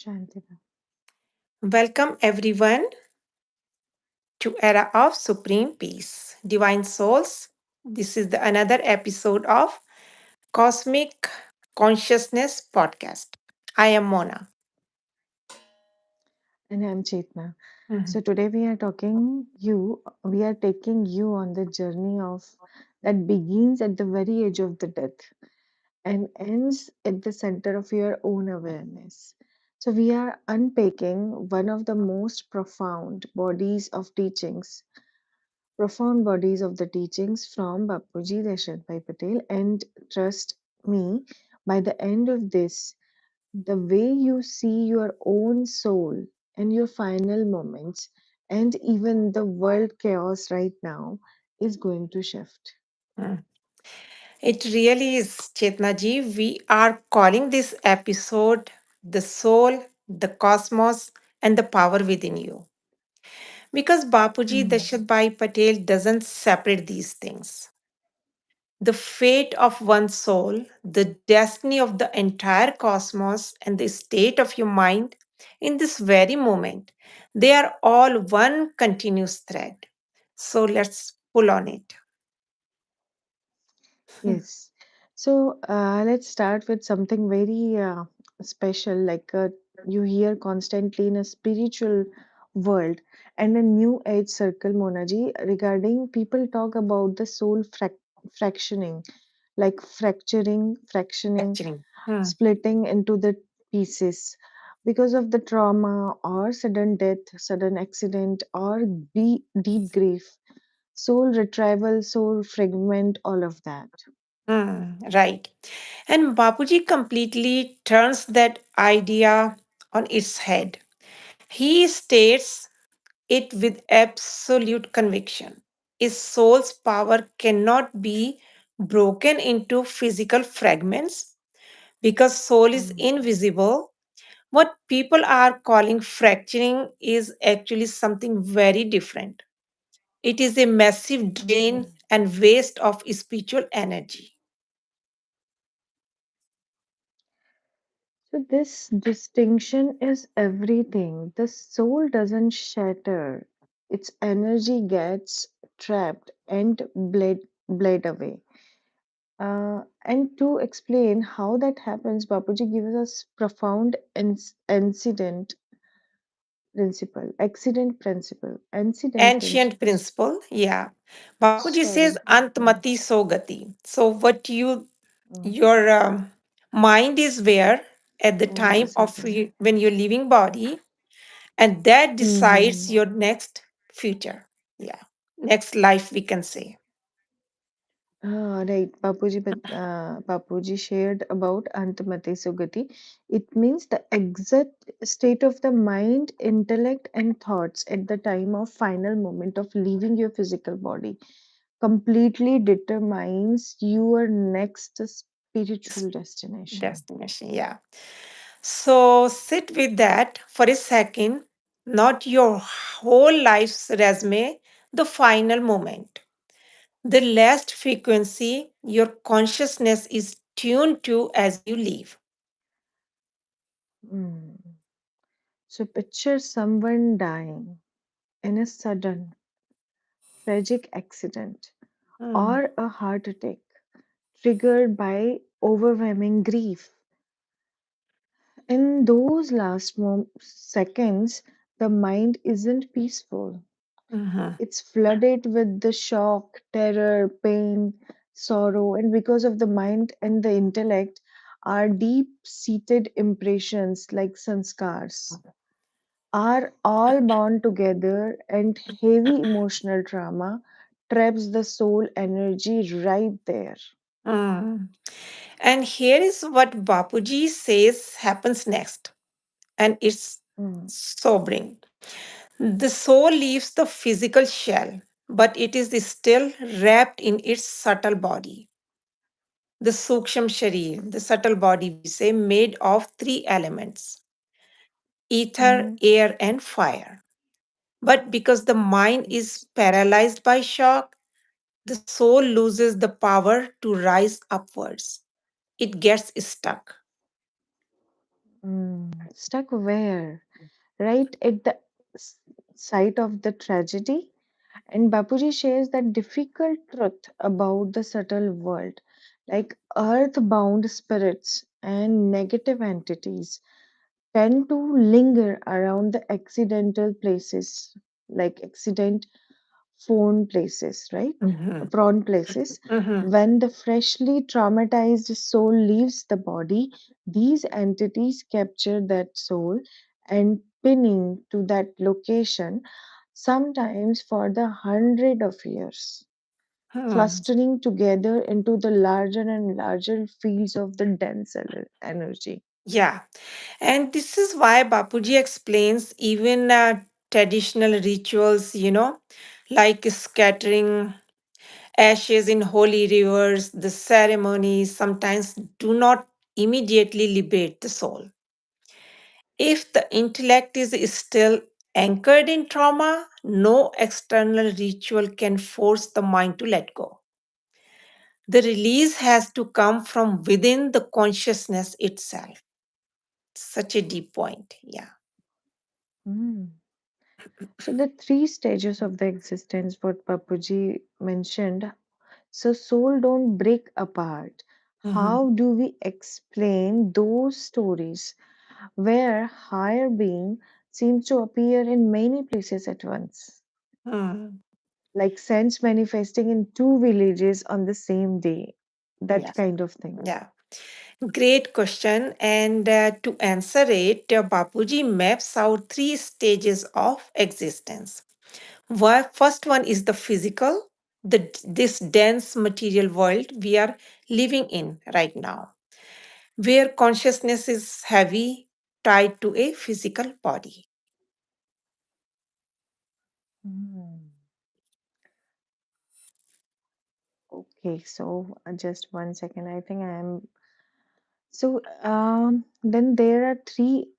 Shantina. Welcome everyone to Era of Supreme Peace, Divine Souls. This is another episode of Cosmic Consciousness Podcast. I am Mona. And I'm Chetna. Mhm. So today we are taking you on the journey of that begins at the very edge of the death and ends at the center of your own awareness. So we are unpacking one of the most profound bodies of the teachings from Bapuji Dashrath Patel. And trust me, by the end of this, the way you see your own soul and your final moments, and even the world chaos right now, is going to shift. Mm. It really is, Chetna ji. We are calling this episode The Soul, the Cosmos, and the Power Within You. Because Bapuji Mm, Dashrath Bhai Patel doesn't separate these things. The fate of one's soul, the destiny of the entire cosmos, and the state of your mind in this very moment, they are all one continuous thread. So let's pull on it. yes. So let's start with something very special, like you hear constantly in a spiritual world and a new age circle, Monaji, regarding people talk about the soul fractioning, like fractioning, Actually. Hmm. splitting into the pieces because of the trauma or sudden death, sudden accident, or deep grief. Soul retrieval, soul fragment, all of that. Right. And Bapuji completely turns that idea on its head. He states it with absolute conviction. His soul's power cannot be broken into physical fragments because soul is Mm, invisible. What people are calling fracturing is actually something very different. It is a massive drain mm. and waste of spiritual energy. So, this distinction is everything. The soul doesn't shatter, its energy gets trapped and bled away. And to explain how that happens, Bapuji gives us profound incident Ancient principles. principle, yeah. Bapuji says Sorry. Mm, Antmati Sogati. So, what mm. your mind is where at the One more time of second. when you're leaving body, and that decides Mm-hmm. your next future, yeah, next life we can say. Right, Bapuji shared about Antamati Sugati. It means the exact state of the mind, intellect, and thoughts at the time of final moment of leaving your physical body completely determines your next S- spiritual destination. Destination, yeah. So sit with that for a second, not your whole life's resume, the final moment, the last frequency your consciousness is tuned to as you leave. Mm. So picture someone dying in a sudden, tragic accident Mm, or a heart attack triggered by overwhelming grief. In those last seconds, the mind isn't peaceful. mhm, It's flooded with the shock, terror, pain, sorrow, and because of the mind and the intellect are deep seated impressions like sanskars are all bound together, and heavy emotional trauma traps the soul energy right there. mm. And here is what Bapuji says happens next, and it's Mm, sobering. The soul leaves the physical shell, but it is still wrapped in its subtle body. The Suksham Sharir, the subtle body, we say, made of three elements: ether, mhm. air, and fire. But because the mind is Yes. paralyzed by shock, the soul loses the power to rise upwards. It gets stuck. Stuck where? Right at the s- site of the tragedy? And Bapuji shares that difficult truth about the subtle world, like earthbound spirits and negative entities tend to linger around the accidental places, like accident phone places, right? Mhm. Prawn places. Mhm. When the freshly traumatized soul leaves the body, these entities capture that soul and pinning to that location, sometimes for the hundred of years, Hmm. clustering together into the larger and larger fields of the dense energy. Yeah. And this is why Bapuji explains even traditional rituals, like scattering ashes in holy rivers, the ceremonies sometimes do not immediately liberate the soul. If the intellect is still anchored in trauma, no external ritual can force the mind to let go. The release has to come from within the consciousness itself. Such a deep point. Yeah. Mm. So the three stages of the existence, what Bapuji mentioned. So soul don't break apart. Mhm. How do we explain those stories where higher being seems to appear in many places at once? Hmm. Like saints manifesting in two villages on the same day. Yeah. That kind of thing. Yeah. Great question. And to answer it, Bapuji maps out three stages of existence. First one is the physical, this dense material world we are living in right now, where consciousness is heavy, tied to a physical body. Hmm. Okay, so just 1 second. I think I am. So then there are three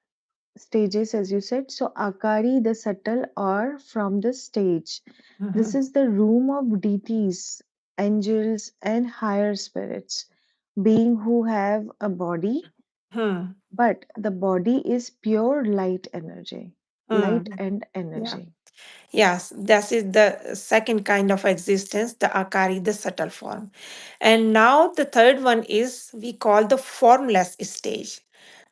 stages, as you said. So Akari, the subtle, or from the stage. This Mhm. is the room of deities, angels, and higher spirits, being who have a body, Hmm. but the body is pure light energy, light Hmm. and Yeah. energy. Yes, that is the second kind of existence, the Akari, the subtle form. And now the third one is we call the formless stage,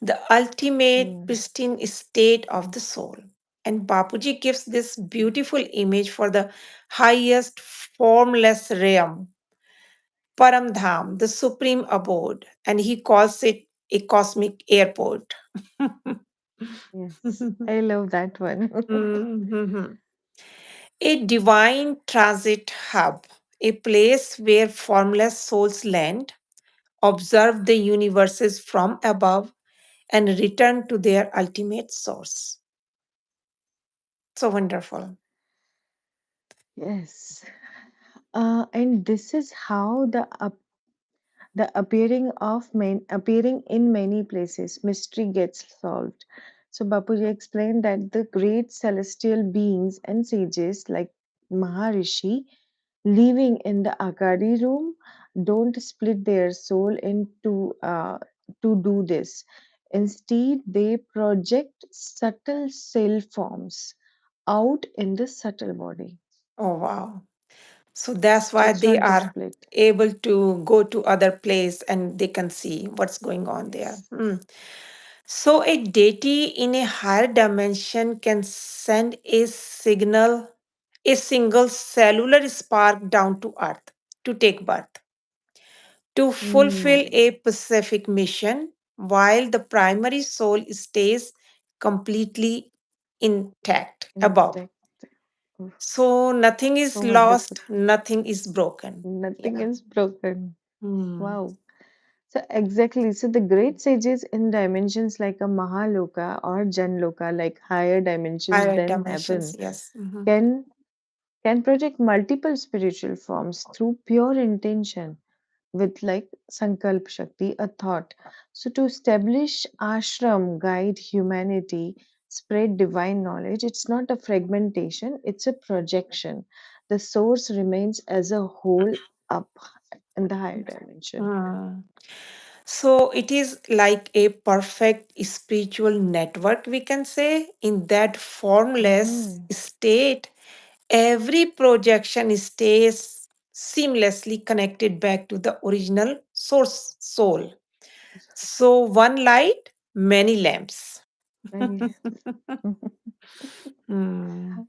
the ultimate Hmm. pristine state of the soul. And Bapuji gives this beautiful image for the highest formless realm, Paramdham, the supreme abode, and he calls it a cosmic airport. Yes, I love that one. Mhm. A divine transit hub, a place where formless souls land, observe the universes from above, and return to their ultimate source. So wonderful. Yes. And this is how the appearing in many places mystery gets solved. So Bapuji explained that the great celestial beings and sages like Maharishi living in the Akari room don't split their soul into to do this. Instead, they project subtle cell forms out in the subtle body. Oh, wow. So that's So why it's they not the are split. able to go to other place and they can see what's going on there. Yes. Hmm. So a deity in a higher dimension can send a signal, a single cellular spark down to earth to take birth, to fulfill Hmm. a specific mission while the primary soul stays completely intact above. Intact. Oof, So nothing is so wonderful. lost, nothing is broken. Nothing Yeah. is broken. Hmm. Wow. So exactly. So the great sages in dimensions like a Mahaloka or Janloka, like higher dimensions Higher than dimensions, heaven, yes. Mhm. can can project multiple spiritual forms through pure intention with like Sankalp Shakti, a thought. So to establish ashram, guide humanity, spread divine knowledge, it's not a fragmentation, it's a projection. The source remains as a whole up in the higher dimension. Hmm. So it is like a perfect spiritual network, we can say. In that formless Mm-hmm. state, every projection stays seamlessly connected back to the original source soul. So one light, many lamps. Very Hmm.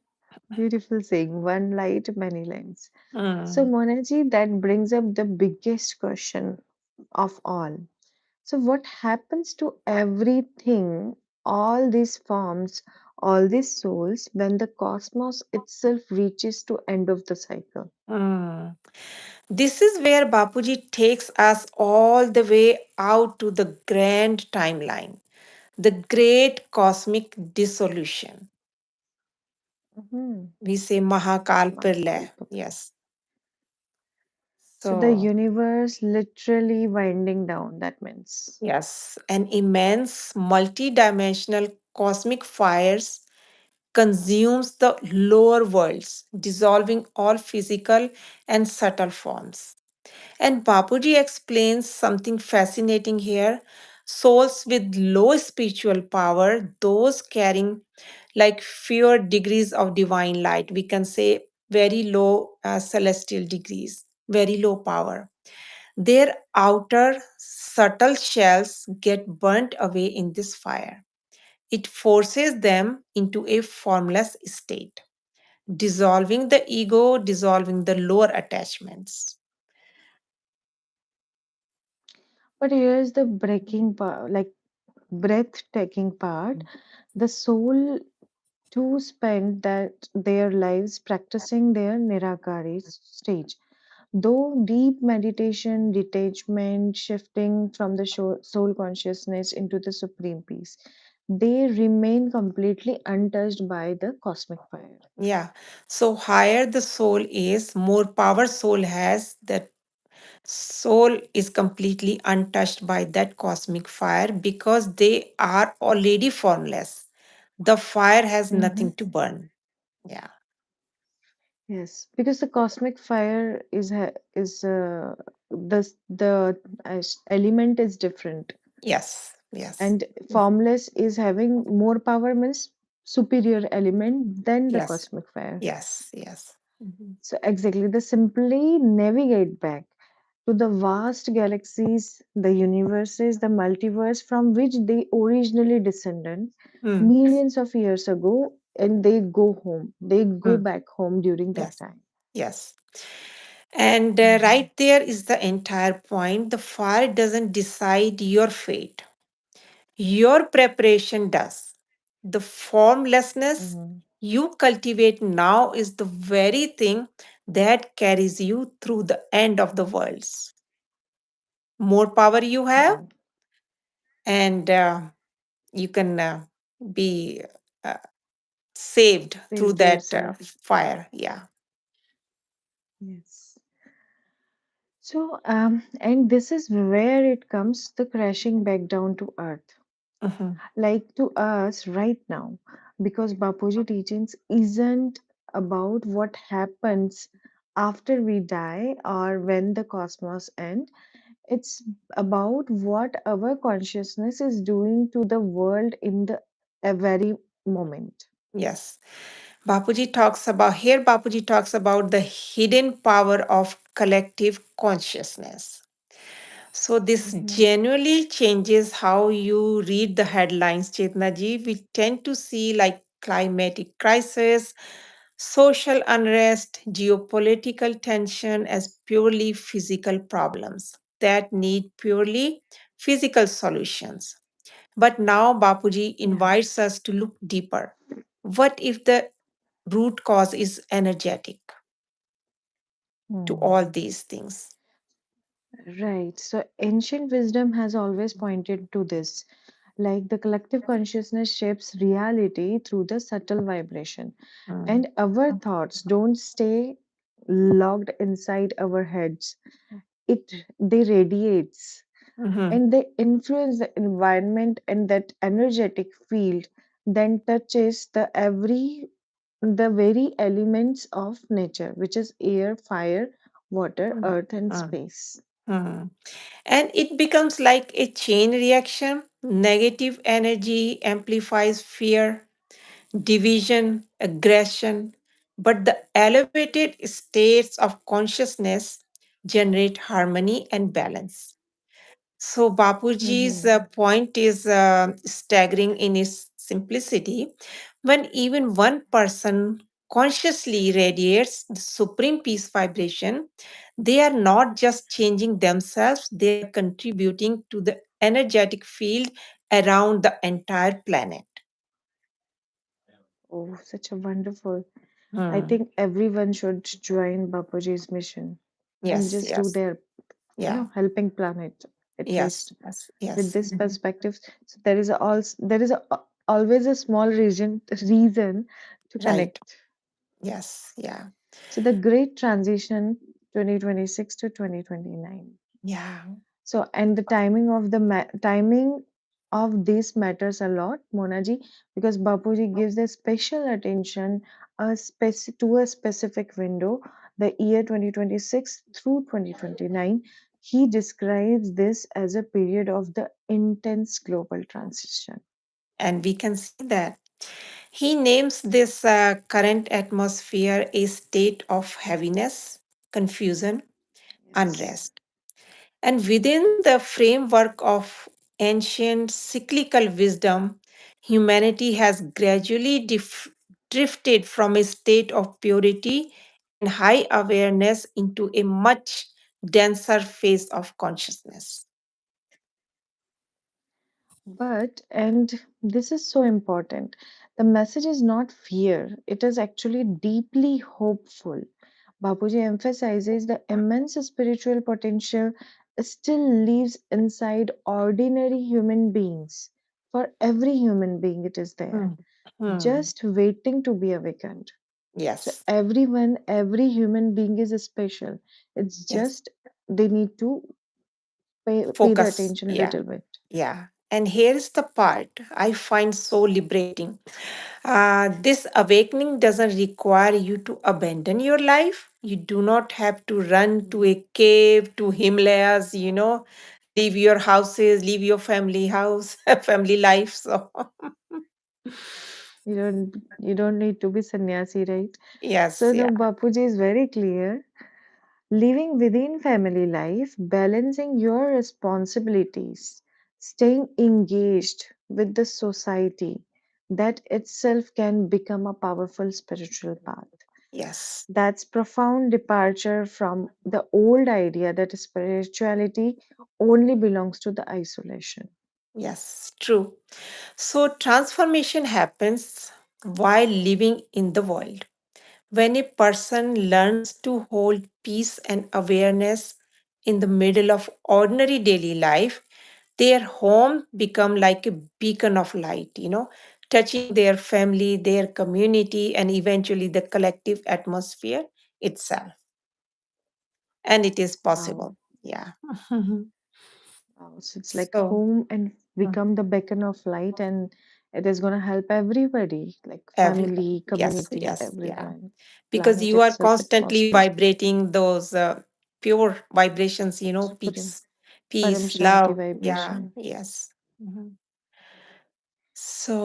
beautiful saying, one light, many lamps. So, Hmm. Monaji, that brings up the biggest question of all. So, what happens to everything, all these forms, all these souls, when the cosmos itself reaches to end of the cycle? Hmm. This is where Bapuji takes us all the way out to the grand timeline, the great cosmic dissolution. Hmm. We say Mahakal Pirlay. Mahakalpa. Yes. So, the So, universe literally winding down, that means. yes, an immense multi-dimensional cosmic fires consumes the lower worlds, dissolving all physical and subtle forms. And Bapuji explains something fascinating here. Souls with low spiritual power, those carrying like fewer degrees of divine light, we can say very low celestial degrees, very low power. Their outer subtle shells get burnt away in this fire. It forces them into a formless state, dissolving the ego, dissolving the lower attachments. But here's the breaking part, like breathtaking part. The soul too spend that their lives practicing their Nirakari stage. Though deep meditation, detachment, shifting from the soul consciousness into the supreme peace, they remain completely untouched by the cosmic fire. Yeah. So higher the soul is, more power soul has. That soul is completely untouched by that cosmic fire because they are already formless. The fire has Mhm. nothing to burn. Yeah. Yes, because the cosmic fire is the element is different, Yes. Yes. and formless is having more power means superior element than the Yes. cosmic fire. Yes. Yes. Mhm. So exactly, they simply navigate back to the vast galaxies, the universes, the multiverse from which they originally descended Mm. millions of years ago, and they go home. They go Mm. back home during that Yes. time. Yes. And Mhm. right there is the entire point. The fire doesn't decide your fate. Your preparation does. The formlessness Mhm. you cultivate now is the very thing that carries you through the end of the worlds. More power you have, Mhm. and you can be uh, saved through Saved that yourself. fire. Yeah. Yes. So, and this is where it comes the crashing back down to earth, Mhm. like to us right now, because Bapuji teachings isn't about what happens after we die or when the cosmos ends. It's about what our consciousness is doing to the world in the a very moment. Yes. Bapuji talks about the hidden power of collective consciousness. So this Mhm. genuinely changes how you read the headlines, Chetna ji. We tend to see like climatic crisis, social unrest, geopolitical tension as purely physical problems that need purely physical solutions. But now Bapuji Yeah. invites us to look deeper. What if the root cause is energetic to Hmm. all these things? Right. So ancient wisdom has always pointed to this. Like the collective consciousness shapes reality through the subtle vibration. Mm. And our thoughts don't stay locked inside our heads. They radiates Mhm. and they influence the environment, and that energetic field then touches the very elements of nature, which is air, fire, water, Mm. earth, and Mm. space. Hmm. And it becomes like a chain reaction. Negative energy amplifies fear, division, aggression, but the elevated states of consciousness generate harmony and balance. So, Bapuji's Mm-hmm. point is staggering in its simplicity. When even one person consciously radiates the supreme peace vibration, they are not just changing themselves, they are contributing to the energetic field around the entire planet. Oh, such a wonderful. I Hmm. think everyone should join Bapuji's mission and Yes, just do yes, their, yeah, helping planet at yes, least yes, with yes. this perspective. So always a small reason to Right. connect. Yes, yeah, So the great transition 2026 to 2029. yeah. So, and the timing of this matters a lot, Monaji, because Bapuji gives a special attention to a specific window, the year 2026 through 2029. He describes this as a period of the intense global transition. And we can see that. He names this current atmosphere a state of heaviness, confusion, Yes. unrest. And within the framework of ancient cyclical wisdom, humanity has gradually drifted from a state of purity and high awareness into a much denser phase of consciousness. But, and this is so important, the message is not fear, it is actually deeply hopeful. Bapuji emphasizes the immense spiritual potential still lives inside ordinary human beings. For every human being, it is there, Hmm. Hmm. just waiting to be awakened. So, Yes, every human being is special. It's yes. just they need to pay the Focus. attention a Yeah. little bit. Yeah. And here's the part I find so liberating. This awakening doesn't require you to abandon your life. You do not have to run to a cave, to Himalayas, leave your houses, leave your family house, family life. So, You don't need to be sannyasi, right? yes, So now yeah, Bapuji is very clear. Living within family life, balancing your responsibilities, staying engaged with the society, that itself can become a powerful spiritual path. yes, That's profound departure from the old idea that spirituality only belongs to the isolation. yes, true. So, transformation happens while living in the world. When a person learns to hold peace and awareness in the middle of ordinary daily life, their home become like a beacon of light, touching their family, their community, and eventually the collective atmosphere itself. And it is Wow. possible. Yeah. Wow. So it's like So, home and mm, become the beacon of light, and it is going to help everybody, like everyone. family, Yes, community, yes, yeah. everyone. Because Planet you are itself, it's constantly possible. vibrating those pure vibrations, Supreme, Param peace, Shanti love. Yeah, vibration. yes. Mhm.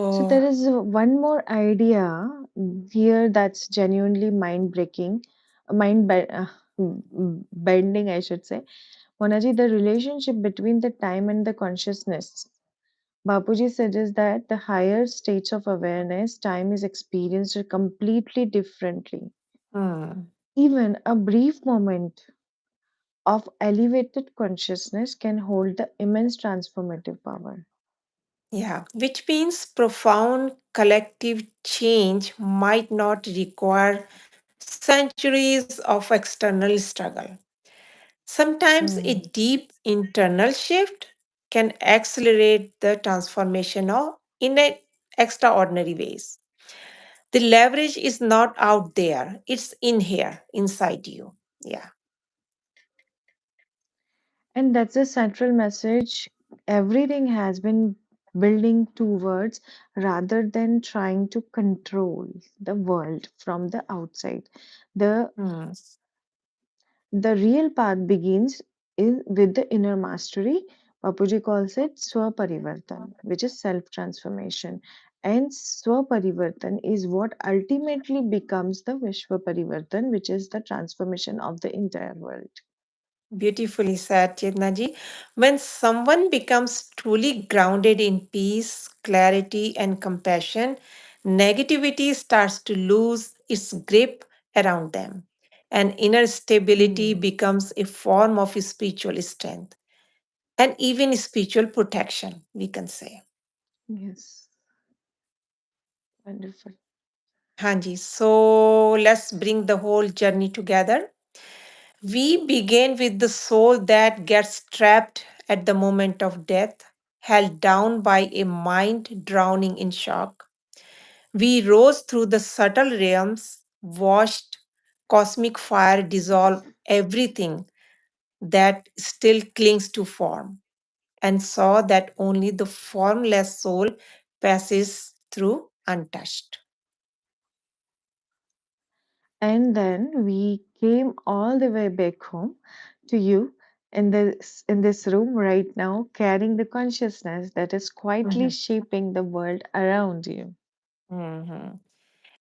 So So, there is one more idea here that's genuinely mind breaking, bending, I should say. Monaji, the relationship between the time and the consciousness. Bapuji suggests that the higher states of awareness, time is experienced completely differently. hmm, Even a brief moment of elevated consciousness can hold the immense transformative power. yeah, which means profound collective change might not require centuries of external struggle. Sometimes a Hmm. deep internal shift can accelerate the transformation in extraordinary ways. The leverage is not out there, it's in here, inside you. Yeah. And that's the central message everything has been building towards rather than trying to control the world from the outside. The Hmm. the real path begins with the inner mastery, Bapuji calls it Swaparivartan, which is self transformation. And Swaparivartan is what ultimately becomes the Vishwa Parivartan, which is the transformation of the entire world. Beautifully said, Chetnaji. When someone becomes truly grounded in peace, clarity, and compassion, negativity starts to lose its grip around them. And inner stability Hmm. becomes a form of spiritual strength and even spiritual protection, we can say. Yes, wonderful. Hanji. So let's bring the whole journey together. We begin with the soul that gets trapped at the moment of death, held down by a mind drowning in shock. We rose through the subtle realms, watched cosmic fire dissolve everything that still clings to form, and saw that only the formless soul passes through untouched. And then we came all the way back home to you in this room right now, carrying the consciousness that is quietly Mhm. shaping the world around you. Mhm.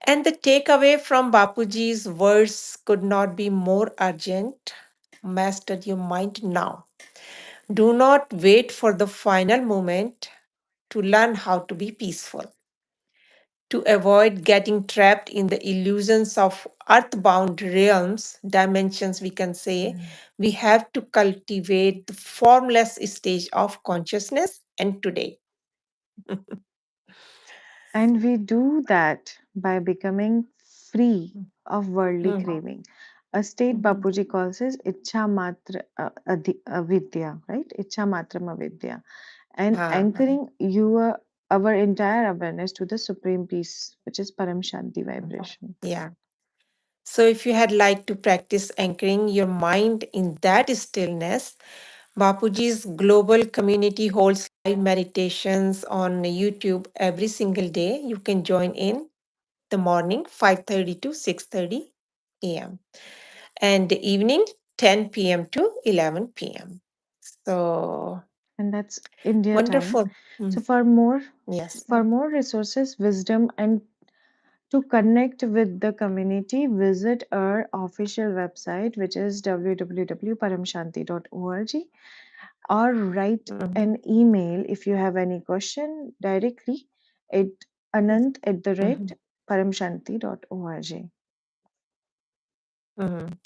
And the takeaway from Bapuji's words could not be more urgent. Master your mind now. Do not wait for the final moment to learn how to be peaceful. To avoid getting trapped in the illusions of earthbound realms, dimensions, we can say, Mm. we have to cultivate the formless stage of consciousness and today. And we do that by becoming free of worldly Mhm. craving. A state Mhm. Bapuji calls as Ichha Matra Avidya, right? Ichha Matram Avidya. And Ah, anchoring our entire awareness to the supreme peace, which is Param Shanti vibration. yeah. So, if you had like to practice anchoring your mind in that stillness, Bapuji's global community holds live meditations on YouTube every single day. You can join in the morning 5:30 to 6:30 a.m. and the evening 10 p.m. to 11 p.m. So And that's India time. wonderful. So Mm, yes. for more resources, wisdom, and to connect with the community, visit our official website, which is www.paramshanti.org, or write Mhm. an email if you have any question directly at anant at the rate Mhm. paramshanti.org. Mhm.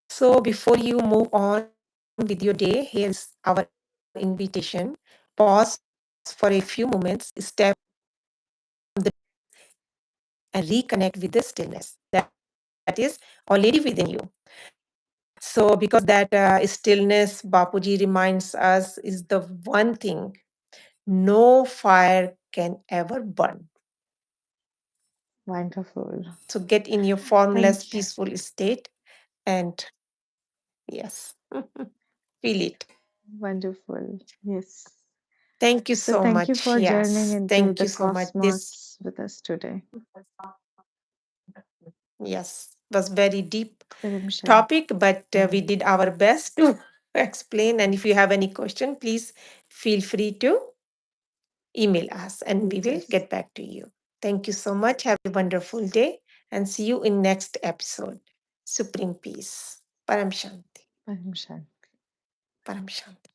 So before you move on with your day, here's our invitation. Pause for a few moments, step out from the noise, and reconnect with the stillness that is already within you. So, because that stillness, Bapuji reminds us, is the one thing no fire can ever burn. Wonderful. So, get in your formless, Thank you. peaceful state and yes, feel it. Wonderful. Yes. Thank you So so thank you much. for journeying Yes, into thank the you so much. This, cosmos with us today. yes, was very deep Param topic, Shanti. but we Hmm. did our best to explain. And if you have any question, please feel free to email us and we will Yes. get back to you. Thank you so much. Have a wonderful day and see you in next episode. Supreme peace. Param Shanti. Param Shanti. Param Shanti.